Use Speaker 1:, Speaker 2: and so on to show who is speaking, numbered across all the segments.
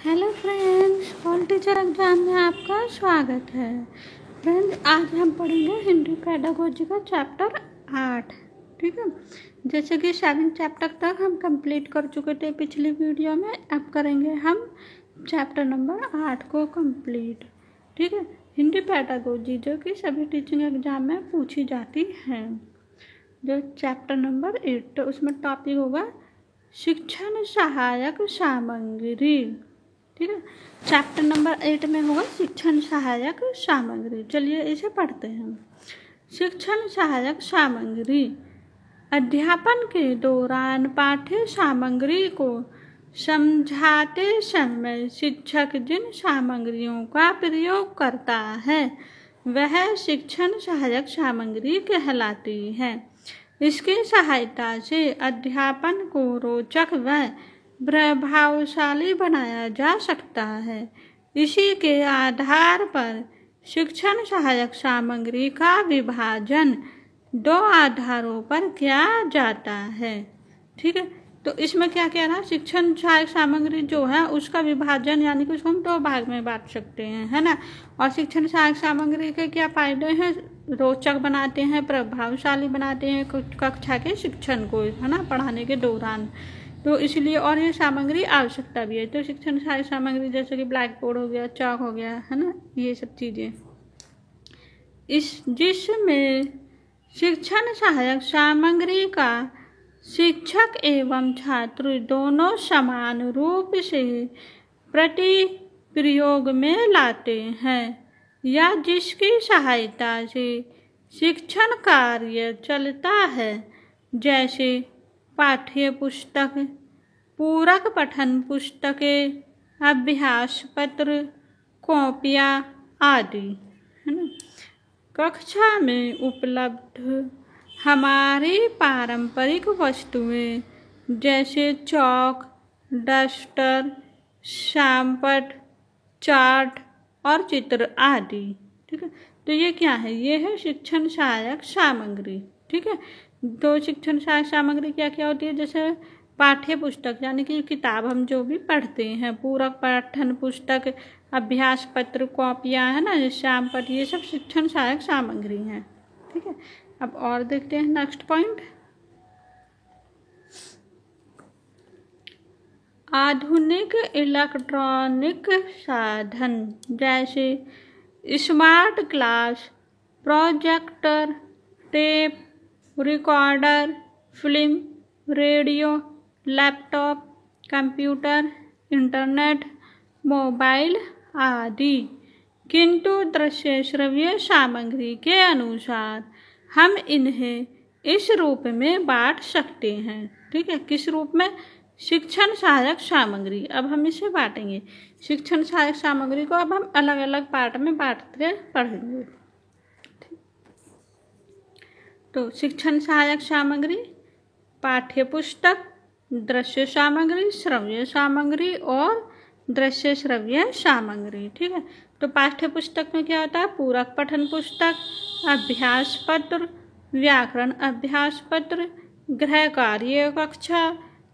Speaker 1: Hello friends, all teacher exam में आपका स्वागत है। फ्रेंड्स, आज हम पढ़ेंगे हिंदी पेडागोजी का चैप्टर 8। ठीक है, जैसे कि 7 चैप्टर तक हम कंप्लीट कर चुके थे पिछली वीडियो में। अब करेंगे हम चैप्टर नंबर 8 को कंप्लीट। ठीक है, हिंदी पेडागोजी जो कि सभी टीचिंग एग्जाम में पूछी जाती है। जो चैप्टर नंबर 8, तो उसमें टॉपिक होगा शिक्षण सहायक सामग्री। ठीक है, चैप्टर नंबर 8 में होगा शिक्षण सहायक सामग्री। चलिए इसे पढ़ते हैं। शिक्षण सहायक सामग्री अध्यापन के दौरान पाठ्य सामग्री को समझाते समय शिक्षक जिन सामग्रियों का प्रयोग करता है वह शिक्षण सहायक सामग्री कहलाती है। इसकी सहायता से अध्यापन को रोचक व प्रभावशाली बनाया जा सकता है। इसी के आधार पर शिक्षण सहायक सामग्री का विभाजन 2 आधारों पर किया जाता है। ठीक है, तो इसमें क्या कह रहा है, शिक्षण सहायक सामग्री जो है उसका विभाजन यानी कि उसको हम 2 भाग में बांट सकते हैं, है ना। और शिक्षण सहायक सामग्री के क्या फायदे हैं, रोचक बनाते हैं, प्रभावशाली बनाते हैं कक्षा के शिक्षण को, है ना, पढ़ाने के दौरान। तो इसलिए और ये सामग्री आवश्यकता भी है। तो शिक्षण सहायक सामग्री जैसे कि ब्लैक बोर्ड हो गया, चौक हो गया, है ना, ये सब चीज़ें जिसमें शिक्षण सहायक सामग्री का शिक्षक एवं छात्र दोनों समान रूप से प्रयोग में लाते हैं या जिसकी सहायता से शिक्षण कार्य चलता है, जैसे पाठ्य पुस्तक, पूरक पठन पुस्तकें, अभ्यास पत्र, कॉपियाँ आदि, है ना। कक्षा में उपलब्ध हमारी पारंपरिक वस्तुएं जैसे चौक, डस्टर, शामपट, चार्ट और चित्र आदि। ठीक है, तो ये क्या है, ये है शिक्षण सहायक सामग्री। ठीक है, तो शिक्षण सहायक सामग्री क्या क्या होती है, जैसे पाठ्य पुस्तक यानी कि किताब हम जो भी पढ़ते हैं, पूरक पठन पुस्तक, अभ्यास पत्र, कॉपियाँ, है ना, शामपट, ये सब शिक्षण सहायक सामग्री हैं। ठीक है, अब और देखते हैं नेक्स्ट पॉइंट। आधुनिक इलेक्ट्रॉनिक साधन जैसे smart class, projector, tape recorder, film, radio, laptop, computer, internet, mobile आदि। किंतु दृश्य श्रव्य सामग्री के अनुसार हम इन्हें इस रूप में बांट सकते हैं। ठीक है, किस रूप में, शिक्षण सहायक सामग्री। अब हम इसे बांटेंगे, शिक्षण सहायक सामग्री को अब हम अलग अलग पार्ट में बांटते पढ़ेंगे। तो शिक्षण सहायक सामग्री, पाठ्य पुस्तक, दृश्य सामग्री, श्रव्य सामग्री और दृश्य श्रव्य सामग्री। ठीक है, तो पाठ्य पुस्तक में क्या होता है, पूरक पठन पुस्तक, अभ्यास पत्र, व्याकरण अभ्यास पत्र, गृह कार्य कक्षा,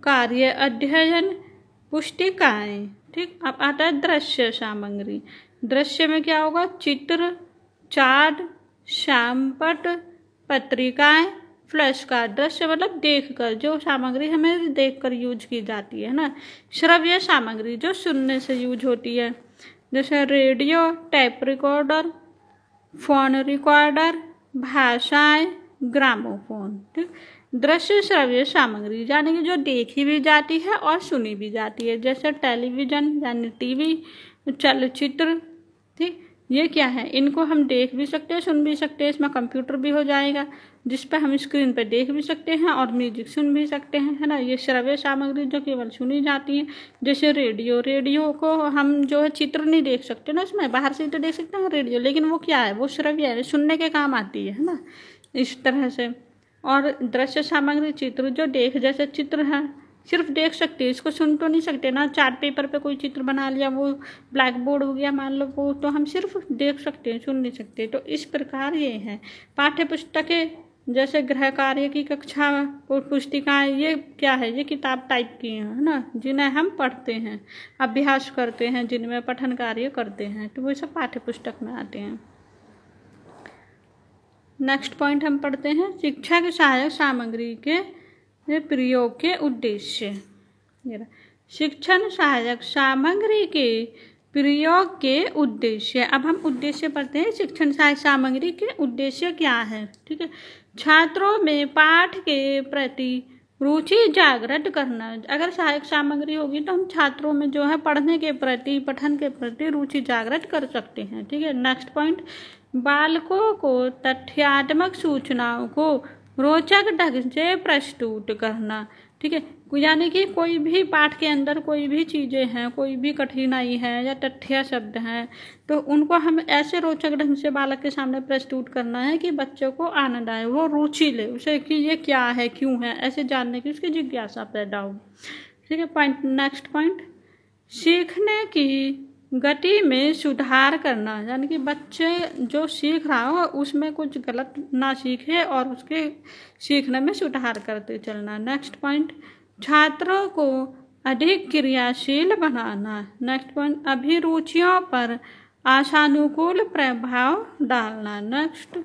Speaker 1: कार्य अध्ययन, पुस्तिकाएं। ठीक, अब आता है दृश्य सामग्री। दृश्य में क्या होगा, चित्र, चार्ट, शामपट, पत्रिकाएं, फ्लैश कार्ड। दृश्य मतलब देखकर, जो सामग्री हमें देखकर यूज की जाती है ना। श्रव्य सामग्री जो सुनने से यूज होती है, जैसे radio, tape recorder, phone recorder, भाषाएं, ग्रामोफोन। ठीक, दृश्य श्रव्य सामग्री यानी कि जो देखी भी जाती है और सुनी भी जाती है, जैसे टेलीविजन यानी टीवी, चलचित्र। ठीक, ये क्या है, इनको हम देख भी सकते हैं, सुन भी सकते हैं। इसमें कंप्यूटर भी हो जाएगा जिस पर हम स्क्रीन पर देख भी सकते हैं और म्यूजिक सुन भी सकते हैं, है ना। ये श्रव्य सामग्री जो केवल सुनी जाती है, जैसे रेडियो को हम जो है चित्र नहीं देख सकते ना, इसमें बाहर से तो देख सकते हैं रेडियो, लेकिन वो क्या है, वो श्रव्य है, सुनने के काम आती है ना, इस तरह से। और दृश्य सामग्री चित्र जो देख, जैसे चित्र है सिर्फ देख सकते हैं, इसको सुन तो नहीं सकते ना। चार्ट पेपर पे कोई चित्र बना लिया, वो ब्लैक बोर्ड हो गया मान लो, वो तो हम सिर्फ देख सकते हैं, सुन नहीं सकते। तो इस प्रकार ये है। पाठ्य पुस्तकें जैसे गृह कार्य की कक्षा पुस्तिकाएँ, ये क्या है, ये किताब टाइप की हैं, है ना, जिन्हें हम पढ़ते हैं, अभ्यास करते हैं, जिनमें पठन कार्य करते हैं, तो वो सब पाठ्य पुस्तक में आते हैं। नेक्स्ट पॉइंट हम पढ़ते हैं, शिक्षा की सहायक सामग्री के प्रयोग के उद्देश्य। शिक्षण सहायक सामग्री के प्रयोग के उद्देश्य। अब हम उद्देश्य पढ़ते हैं, शिक्षण सहायक सामग्री के उद्देश्य क्या है। ठीक है, छात्रों में पाठ के प्रति रुचि जागृत करना। अगर सहायक सामग्री होगी तो हम छात्रों में जो है पढ़ने के प्रति, पठन के प्रति रुचि जागृत कर सकते हैं। ठीक है, नेक्स्ट पॉइंट, बालकों को तथ्यात्मक सूचनाओं को रोचक ढंग से प्रस्तुत करना। ठीक है, यानी कि कोई भी पाठ के अंदर कोई भी चीज़ें हैं, कोई भी कठिनाई है या तथ्य शब्द हैं, तो उनको हम ऐसे रोचक ढंग से बालक के सामने प्रस्तुत करना है कि बच्चों को आनंद आए, वो रुचि ले उसे कि ये क्या है, क्यों है, ऐसे जानने की उसकी जिज्ञासा पैदा हो। ठीक है, पॉइंट, नेक्स्ट पॉइंट, सीखने की गति में सुधार करना। यानी कि बच्चे जो सीख रहा हो उसमें कुछ गलत ना सीखे और उसके सीखने में सुधार करते चलना। नेक्स्ट पॉइंट, छात्रों को अधिक क्रियाशील बनाना। नेक्स्ट पॉइंट, अभिरुचियों पर आशानुकूल प्रभाव डालना। नेक्स्ट,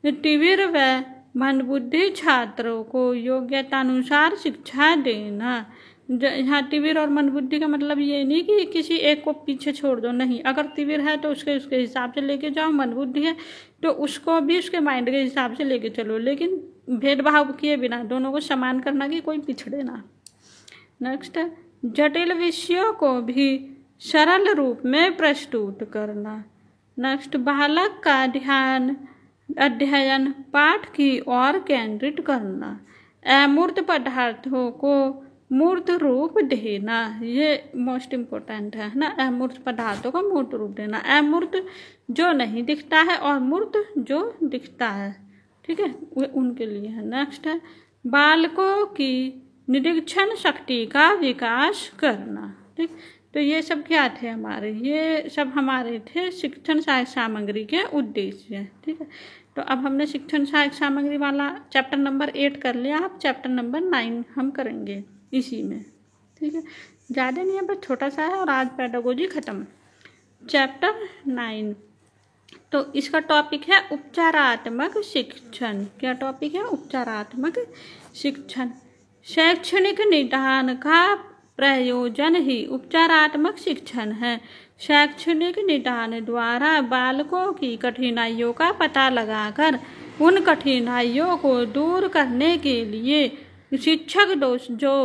Speaker 1: तीव्र व मंदबुद्धि छात्रों को योग्यतानुसार शिक्षा देना। यहाँ तीव्र और मंदबुद्धि का मतलब ये नहीं कि किसी एक को पीछे छोड़ दो, नहीं, अगर तीव्र है तो उसके हिसाब से लेके जाओ, मंदबुद्धि है तो उसको भी उसके माइंड के हिसाब से लेके चलो, लेकिन भेदभाव किए बिना दोनों को समान करना कि कोई पिछड़े ना। नेक्स्ट, जटिल विषयों को भी सरल रूप में प्रस्तुत करना। नेक्स्ट, बालक का ध्यान अध्ययन पाठ की ओर केंद्रित करना। अमूर्त पदार्थों को मूर्त रूप देना, ये मोस्ट इम्पोर्टेंट है ना, अमूर्त पदार्थों को मूर्त रूप देना। अमूर्त जो नहीं दिखता है और मूर्त जो दिखता है, ठीक है, वो उनके लिए है। नेक्स्ट है, बालकों की निरीक्षण शक्ति का विकास करना। ठीक, तो ये सब क्या थे हमारे, ये सब हमारे थे शिक्षण सहायक सामग्री के उद्देश्य। ठीक है, तो अब हमने शिक्षण सहायक सामग्री वाला चैप्टर नंबर 8 कर लिया, अब चैप्टर नंबर 9 हम करेंगे इसी में। ठीक है, ज़्यादा नहीं है, बस छोटा सा है और आज पेडागोजी खत्म। चैप्टर 9, तो इसका टॉपिक है उपचारात्मक शिक्षण। क्या टॉपिक है? उपचारात्मक शिक्षण। शैक्षणिक निदान का प्रयोजन ही उपचारात्मक शिक्षण है। शैक्षणिक निदान द्वारा बालकों की कठिनाइयों का पता लगाकर उन कठिनाइयों को दूर करने के लिए शिक्षक जो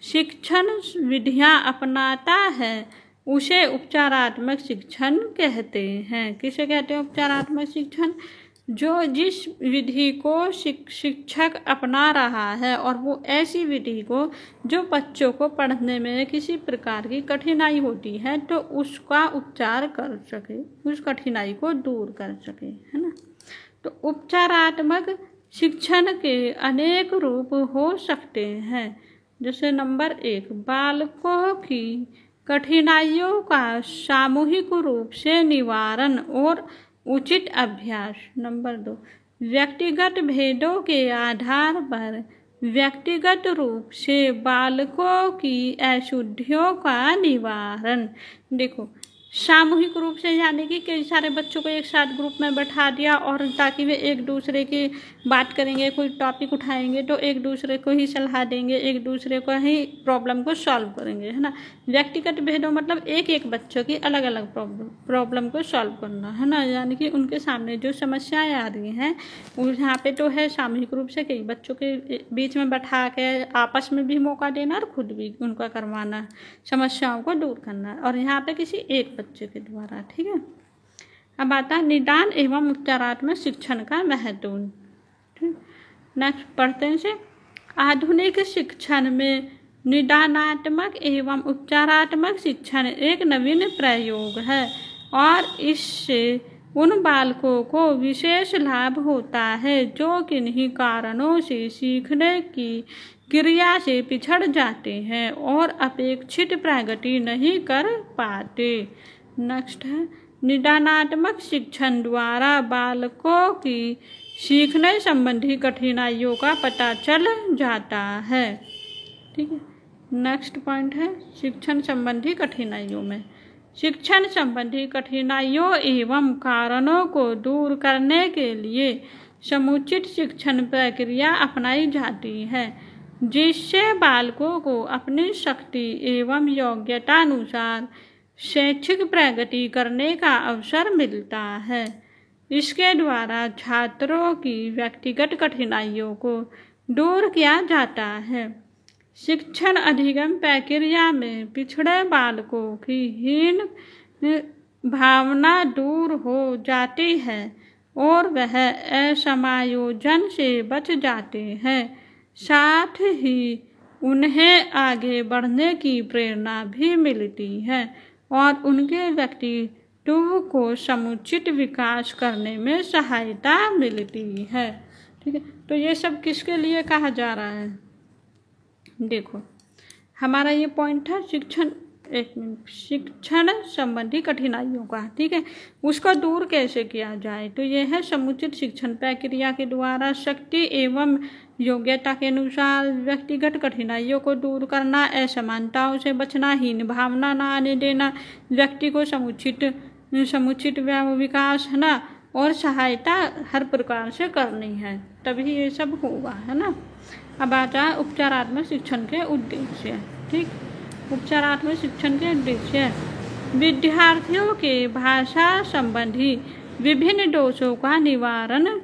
Speaker 1: शिक्षण विधियां अपनाता है उसे उपचारात्मक शिक्षण कहते हैं। किसे कहते हैं उपचारात्मक शिक्षण? जो जिस विधि को शिक्षक अपना रहा है और वो ऐसी विधि को जो बच्चों को पढ़ने में किसी प्रकार की कठिनाई होती है तो उसका उपचार कर सके, उस कठिनाई को दूर कर सके, है ना। तो उपचारात्मक शिक्षण के अनेक रूप हो सकते हैं। जैसे नंबर 1, बालकों की कठिनाइयों का सामूहिक रूप से निवारण और उचित अभ्यास। नंबर 2, व्यक्तिगत भेदों के आधार पर व्यक्तिगत रूप से बालकों की अशुद्धियों का निवारण। देखो, सामूहिक रूप से यानी कि कई सारे बच्चों को एक साथ ग्रुप में बैठा दिया और ताकि वे एक दूसरे की बात करेंगे, कोई टॉपिक उठाएंगे तो एक दूसरे को ही सलाह देंगे, एक दूसरे को ही प्रॉब्लम को सॉल्व करेंगे, है ना। व्यक्तिगत भेदों मतलब एक एक बच्चों की अलग अलग प्रॉब्लम को सॉल्व करना, है ना। यानी कि उनके सामने जो समस्याएं आ रही हैं यहाँ पे तो है सामूहिक रूप से कई बच्चों के बीच में बैठा के आपस में भी मौका देना और खुद भी उनका करवाना, समस्याओं को दूर करना, और यहाँ पे किसी एक बच्चे के द्वारा। ठीक है, अब आता है निदान एवं उपचारात्मक शिक्षण का महत्व। नेक्स्ट पढ़ते हैं से, आधुनिक शिक्षण में निदानात्मक एवं उपचारात्मक शिक्षण एक नवीन प्रयोग है और इससे उन बालकों को विशेष लाभ होता है जो किन्हीं कारणों से सीखने की क्रिया से पिछड़ जाते हैं और अपेक्षित प्रगति नहीं कर पाते। नेक्स्ट है, निदानात्मक शिक्षण द्वारा बालकों की सीखने संबंधी कठिनाइयों का पता चल जाता है। ठीक है, नेक्स्ट पॉइंट है शिक्षण संबंधी कठिनाइयों में। शिक्षण संबंधी कठिनाइयों एवं कारणों को दूर करने के लिए समुचित शिक्षण प्रक्रिया अपनाई जाती है, जिससे बालकों को अपनी शक्ति एवं योग्यता अनुसार शैक्षिक प्रगति करने का अवसर मिलता है। इसके द्वारा छात्रों की व्यक्तिगत कठिनाइयों को दूर किया जाता है। शिक्षण अधिगम प्रक्रिया में पिछड़े बालकों की हीन भावना दूर हो जाती है और वह असमायोजन से बच जाते हैं। साथ ही उन्हें आगे बढ़ने की प्रेरणा भी मिलती है और उनके व्यक्तित्व को समुचित विकास करने में सहायता मिलती है। ठीक है, तो ये सब किसके लिए कहा जा रहा है? देखो, हमारा ये पॉइंट है शिक्षण संबंधी कठिनाइयों का। ठीक है, उसको दूर कैसे किया जाए? तो यह है समुचित शिक्षण प्रक्रिया के द्वारा शक्ति एवं योग्यता के अनुसार व्यक्तिगत कठिनाइयों को दूर करना, असमानताओं से बचना, हीन भावना न आने देना, व्यक्ति को समुचित विकास है ना, और सहायता हर प्रकार से करनी है, तभी ये सब होगा, है ना। अब आ जाए उपचारात्मक शिक्षण के उद्देश्य। ठीक, उपचारात्मक शिक्षण के उद्देश्य विद्यार्थियों के भाषा संबंधी विभिन्न दोषों का निवारण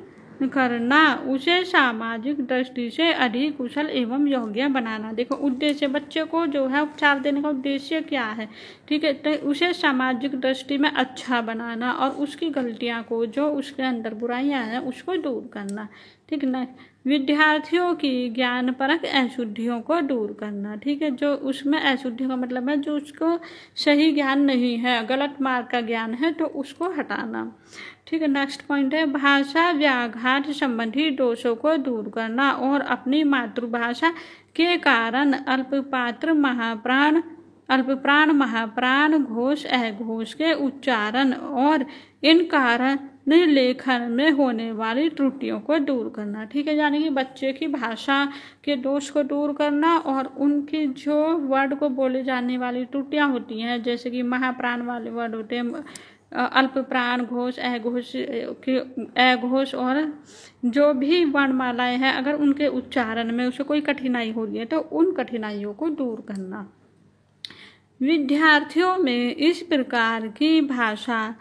Speaker 1: करना, उसे सामाजिक दृष्टि से अधिक कुशल एवं योग्य बनाना। देखो, उद्देश्य बच्चे को जो है उपचार देने का उद्देश्य क्या है? ठीक है, तो उसे सामाजिक दृष्टि में अच्छा बनाना और उसकी गलतियां को, जो उसके अंदर बुराइयां हैं, उसको दूर करना। ठीक है ना। विद्यार्थियों की ज्ञानपरक अशुद्धियों को दूर करना। ठीक है, जो उसमें अशुद्धियों का मतलब है जो उसको सही ज्ञान नहीं है, गलत मार्ग का ज्ञान है, तो उसको हटाना। ठीक है, नेक्स्ट पॉइंट है भाषा व्याघात संबंधी दोषों को दूर करना और अपनी मातृभाषा के कारण अल्पप्राण महाप्राण घोष अघोष के उच्चारण और इन कारण लेखन में होने वाली त्रुटियों को दूर करना। ठीक है, यानी कि बच्चे की भाषा के दोष को दूर करना और उनकी जो वर्ड को बोले जाने वाली त्रुटियां होती हैं, जैसे कि महाप्राण वाले वर्ड होते हैं, अल्प प्राण घोष अघोष और जो भी वर्णमालाएं हैं, अगर उनके उच्चारण में उसे कोई कठिनाई हो रही है तो उन कठिनाइयों को दूर करना। विद्यार्थियों में इस प्रकार की भाषा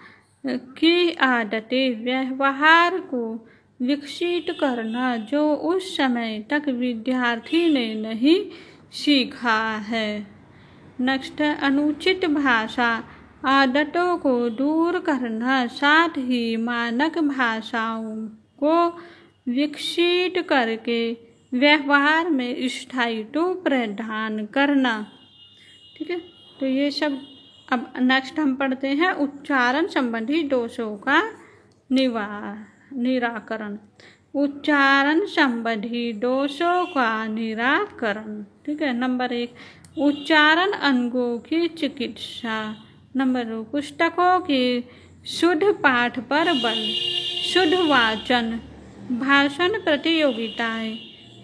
Speaker 1: की आदतें व्यवहार को विकसित करना जो उस समय तक विद्यार्थी ने नहीं सीखा है। नेक्स्ट है अनुचित भाषा आदतों को दूर करना, साथ ही मानक भाषाओं को विकसित करके व्यवहार में स्थायित्व प्रदान करना। ठीक है, तो ये सब। अब नेक्स्ट हम पढ़ते हैं उच्चारण संबंधी दोषों का निराकरण। उच्चारण संबंधी दोषों का निराकरण। ठीक है, नंबर 1 उच्चारण अंगों की चिकित्सा। नंबर 2 पुस्तकों के शुद्ध पाठ पर बल, शुद्ध वाचन, भाषण प्रतियोगिताएं,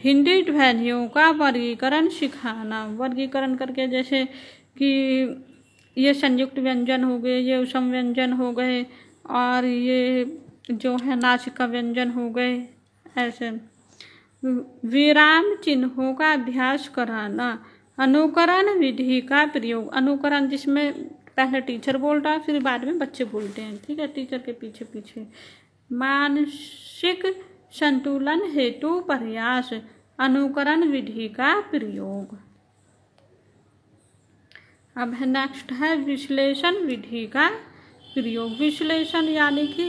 Speaker 1: हिंदी ध्वनियों का वर्गीकरण सिखाना। वर्गीकरण करके जैसे कि ये संयुक्त व्यंजन हो गए, ये उपसम व्यंजन हो गए और ये जो है नासिका व्यंजन हो गए। ऐसे विराम चिन्हों का अभ्यास कराना। अनुकरण विधि का प्रयोग। अनुकरण जिसमें पहले टीचर बोल रहा है फिर बाद में बच्चे बोलते हैं। ठीक है, टीचर के पीछे पीछे। मानसिक संतुलन हेतु प्रयास। अनुकरण विधि का प्रयोग। अब नेक्स्ट है विश्लेषण विधि का प्रयोग। विश्लेषण यानी कि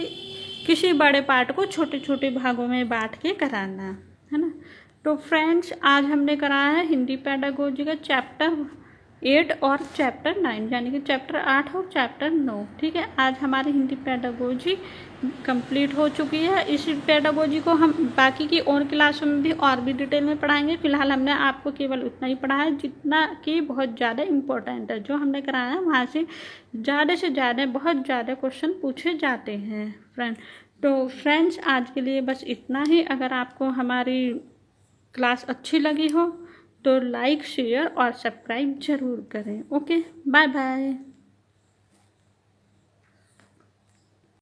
Speaker 1: किसी बड़े पाठ को छोटे छोटे भागों में बांट के कराना, है ना। तो फ्रेंड्स, आज हमने कराया है हिंदी पेडागोजी का चैप्टर 8 और चैप्टर 9, यानी कि चैप्टर 8 और चैप्टर 9। ठीक है, आज हमारी हिंदी पेडागोजी कंप्लीट हो चुकी है। इस पेडागोजी को हम बाकी की और क्लासों में भी और भी डिटेल में पढ़ाएंगे। फिलहाल हमने आपको केवल उतना ही पढ़ा है जितना कि बहुत ज़्यादा इम्पोर्टेंट है। जो हमने कराया है वहाँ से ज़्यादा बहुत ज़्यादा क्वेश्चन पूछे जाते हैं फ्रेंड। तो फ्रेंड्स आज के लिए बस इतना ही। अगर आपको हमारी क्लास अच्छी लगी हो तो लाइक शेयर और सब्सक्राइब ज़रूर करें। Okay, bye bye.